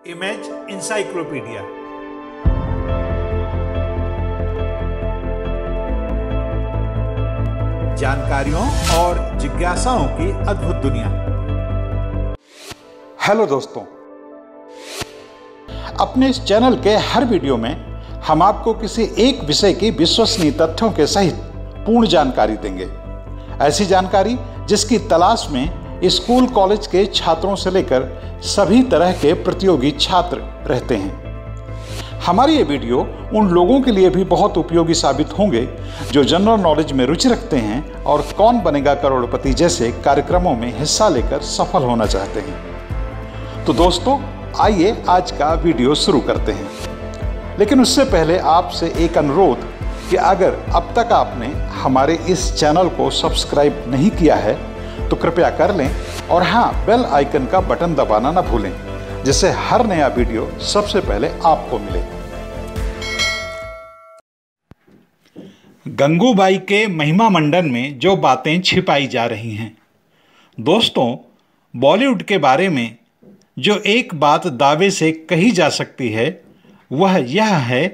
Image encyclopedia. जानकारियों और जिज्ञासाओं की अद्भुत दुनिया। हेलो दोस्तों, अपने इस चैनल के हर वीडियो में हम आपको किसी एक विषय की विश्वसनीय तथ्यों के सहित पूर्ण जानकारी देंगे। ऐसी जानकारी जिसकी तलाश में स्कूल कॉलेज के छात्रों से लेकर सभी तरह के प्रतियोगी छात्र रहते हैं। हमारे ये वीडियो उन लोगों के लिए भी बहुत उपयोगी साबित होंगे जो जनरल नॉलेज में रुचि रखते हैं और कौन बनेगा करोड़पति जैसे कार्यक्रमों में हिस्सा लेकर सफल होना चाहते हैं। तो दोस्तों, आइए आज का वीडियो शुरू करते हैं। लेकिन उससे पहले आपसे एक अनुरोध कि अगर अब तक आपने हमारे इस चैनल को सब्सक्राइब नहीं किया है तो कृपया कर लें और हाँ, बेल आइकन का बटन दबाना ना भूलें, जिससे हर नया वीडियो सबसे पहले आपको मिले। गंगूबाई के महिमा मंडन में जो बातें छिपाई जा रही हैं। दोस्तों, बॉलीवुड के बारे में जो एक बात दावे से कही जा सकती है वह यह है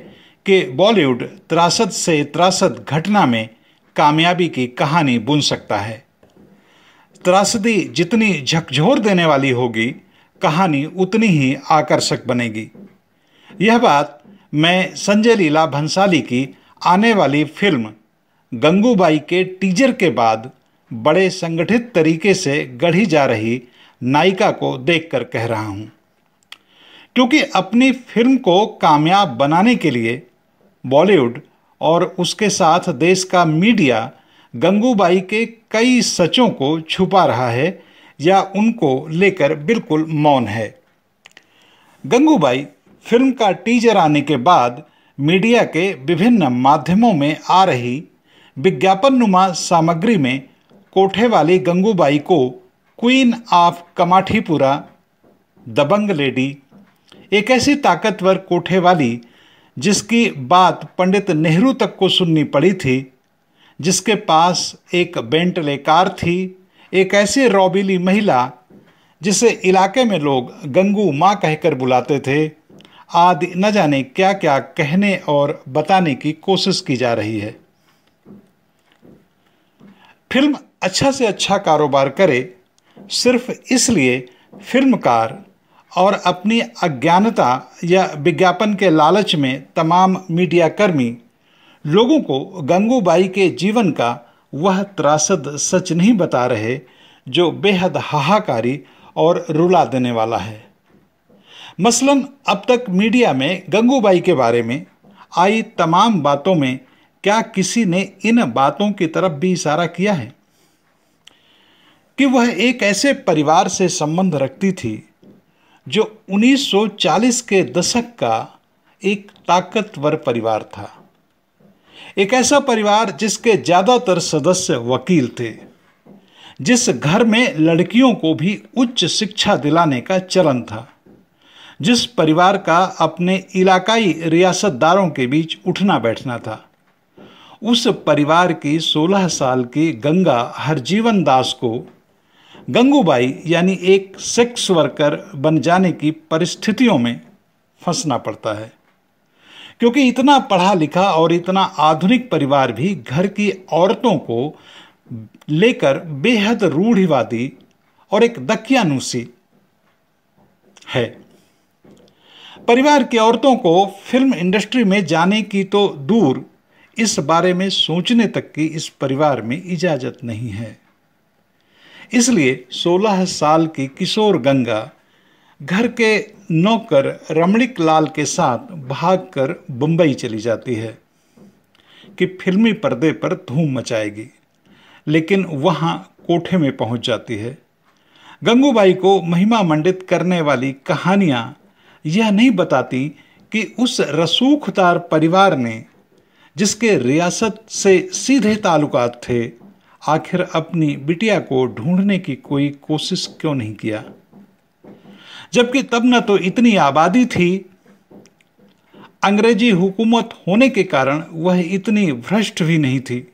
कि बॉलीवुड त्रासद से त्रासद घटना में कामयाबी की कहानी बुन सकता है। त्रासदी जितनी झकझोर देने वाली होगी, कहानी उतनी ही आकर्षक बनेगी। यह बात मैं संजय लीला भंसाली की आने वाली फिल्म गंगूबाई के टीजर के बाद बड़े संगठित तरीके से गढ़ी जा रही नायिका को देखकर कह रहा हूँ, क्योंकि अपनी फिल्म को कामयाब बनाने के लिए बॉलीवुड और उसके साथ देश का मीडिया गंगूबाई के कई सचों को छुपा रहा है या उनको लेकर बिल्कुल मौन है। गंगूबाई फिल्म का टीजर आने के बाद मीडिया के विभिन्न माध्यमों में आ रही विज्ञापननुमा सामग्री में कोठे वाली गंगूबाई को क्वीन ऑफ कमाठीपुरा, दबंग लेडी, एक ऐसी ताकतवर कोठे वाली जिसकी बात पंडित नेहरू तक को सुननी पड़ी थी, जिसके पास एक बेंटले कार थी, एक ऐसी रौबीली महिला जिसे इलाके में लोग गंगू माँ कहकर बुलाते थे, आदि न जाने क्या क्या कहने और बताने की कोशिश की जा रही है। फिल्म अच्छा से अच्छा कारोबार करे सिर्फ इसलिए फिल्मकार और अपनी अज्ञानता या विज्ञापन के लालच में तमाम मीडियाकर्मी लोगों को गंगूबाई के जीवन का वह त्रासद सच नहीं बता रहे जो बेहद हाहाकारी और रुला देने वाला है। मसलन अब तक मीडिया में गंगूबाई के बारे में आई तमाम बातों में क्या किसी ने इन बातों की तरफ भी इशारा किया है कि वह एक ऐसे परिवार से संबंध रखती थी जो 1940 के दशक का एक ताकतवर परिवार था, एक ऐसा परिवार जिसके ज़्यादातर सदस्य वकील थे, जिस घर में लड़कियों को भी उच्च शिक्षा दिलाने का चलन था, जिस परिवार का अपने इलाकाई रियासतदारों के बीच उठना बैठना था। उस परिवार की 16 साल की गंगा हरजीवन दास को गंगूबाई यानी एक सेक्स वर्कर बन जाने की परिस्थितियों में फंसना पड़ता है, क्योंकि इतना पढ़ा लिखा और इतना आधुनिक परिवार भी घर की औरतों को लेकर बेहद रूढ़िवादी और एक दकियानूसी है। परिवार की औरतों को फिल्म इंडस्ट्री में जाने की तो दूर, इस बारे में सोचने तक की इस परिवार में इजाजत नहीं है। इसलिए 16 साल की किशोर गंगा घर के नौकर रमणीक लाल के साथ भागकर बंबई चली जाती है कि फिल्मी पर्दे पर धूम मचाएगी, लेकिन वहां कोठे में पहुंच जाती है। गंगूबाई को महिमा मंडित करने वाली कहानियां यह नहीं बताती कि उस रसूखदार परिवार ने, जिसके रियासत से सीधे ताल्लुकात थे, आखिर अपनी बिटिया को ढूंढने की कोई कोशिश क्यों नहीं किया, जबकि तब न तो इतनी आबादी थी, अंग्रेजी हुकूमत होने के कारण वह इतनी भ्रष्ट भी नहीं थी,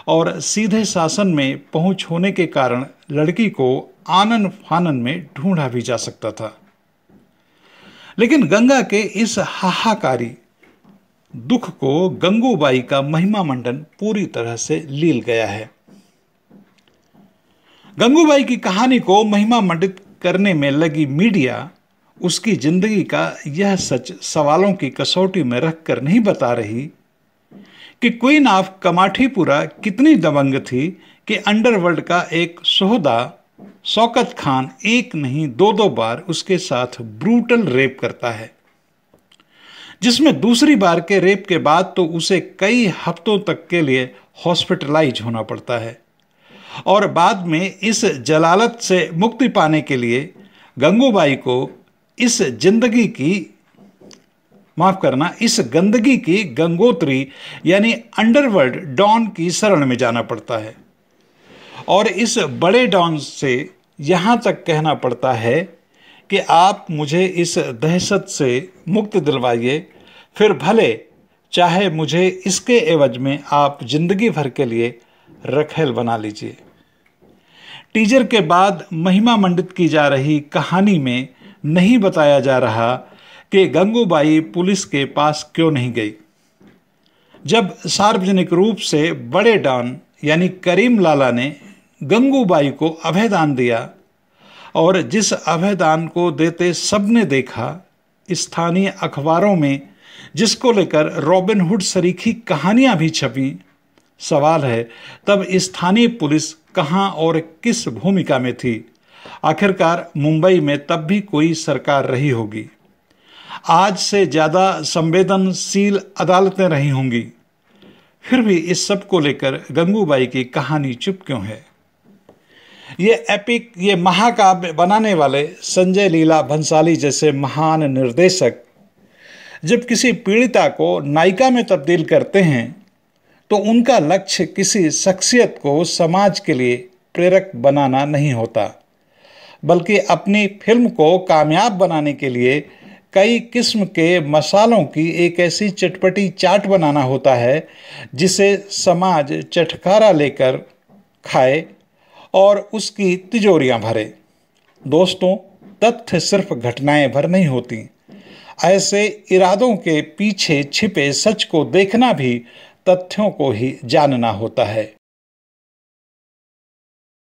और सीधे शासन में पहुंच होने के कारण लड़की को आनन फानन में ढूंढा भी जा सकता था। लेकिन गंगा के इस हाहाकारी दुख को गंगूबाई का महिमा मंडन पूरी तरह से लील गया है। गंगूबाई की कहानी को महिमा मंडित करने में लगी मीडिया उसकी जिंदगी का यह सच सवालों की कसौटी में रखकर नहीं बता रही कि क्वीन ऑफ कमाठीपुरा कितनी दबंग थी कि अंडरवर्ल्ड का एक सोहदा शौकत खान एक नहीं दो बार उसके साथ ब्रूटल रेप करता है, जिसमें दूसरी बार के रेप के बाद तो उसे कई हफ्तों तक के लिए हॉस्पिटलाइज होना पड़ता है। और बाद में इस जलालत से मुक्ति पाने के लिए गंगूबाई को इस गंदगी की गंगोत्री यानी अंडरवर्ल्ड डॉन की शरण में जाना पड़ता है। और इस बड़े डॉन से यहाँ तक कहना पड़ता है कि आप मुझे इस दहशत से मुक्त दिलवाइए, फिर भले चाहे मुझे इसके एवज में आप जिंदगी भर के लिए रखेल बना लीजिए। टीजर के बाद महिमा मंडित की जा रही कहानी में नहीं बताया जा रहा कि गंगूबाई पुलिस के पास क्यों नहीं गई। जब सार्वजनिक रूप से बड़े डॉन यानी करीम लाला ने गंगूबाई को अभयदान दिया और जिस अभयदान को देते सबने देखा, स्थानीय अखबारों में जिसको लेकर रॉबिनहुड सरीखी कहानियां भी छपी, सवाल है तब स्थानीय पुलिस कहां और किस भूमिका में थी। आखिरकार मुंबई में तब भी कोई सरकार रही होगी, आज से ज़्यादा संवेदनशील अदालतें रही होंगी, फिर भी इस सब को लेकर गंगूबाई की कहानी चुप क्यों है। ये महाकाव्य बनाने वाले संजय लीला भंसाली जैसे महान निर्देशक जब किसी पीड़िता को नायिका में तब्दील करते हैं तो उनका लक्ष्य किसी शख्सियत को समाज के लिए प्रेरक बनाना नहीं होता, बल्कि अपनी फिल्म को कामयाब बनाने के लिए कई किस्म के मसालों की एक ऐसी चटपटी चाट बनाना होता है जिसे समाज चटखारा लेकर खाए और उसकी तिजोरियां भरे। दोस्तों, तथ्य सिर्फ घटनाएं भर नहीं होती, ऐसे इरादों के पीछे छिपे सच को देखना भी तथ्यों को ही जानना होता है।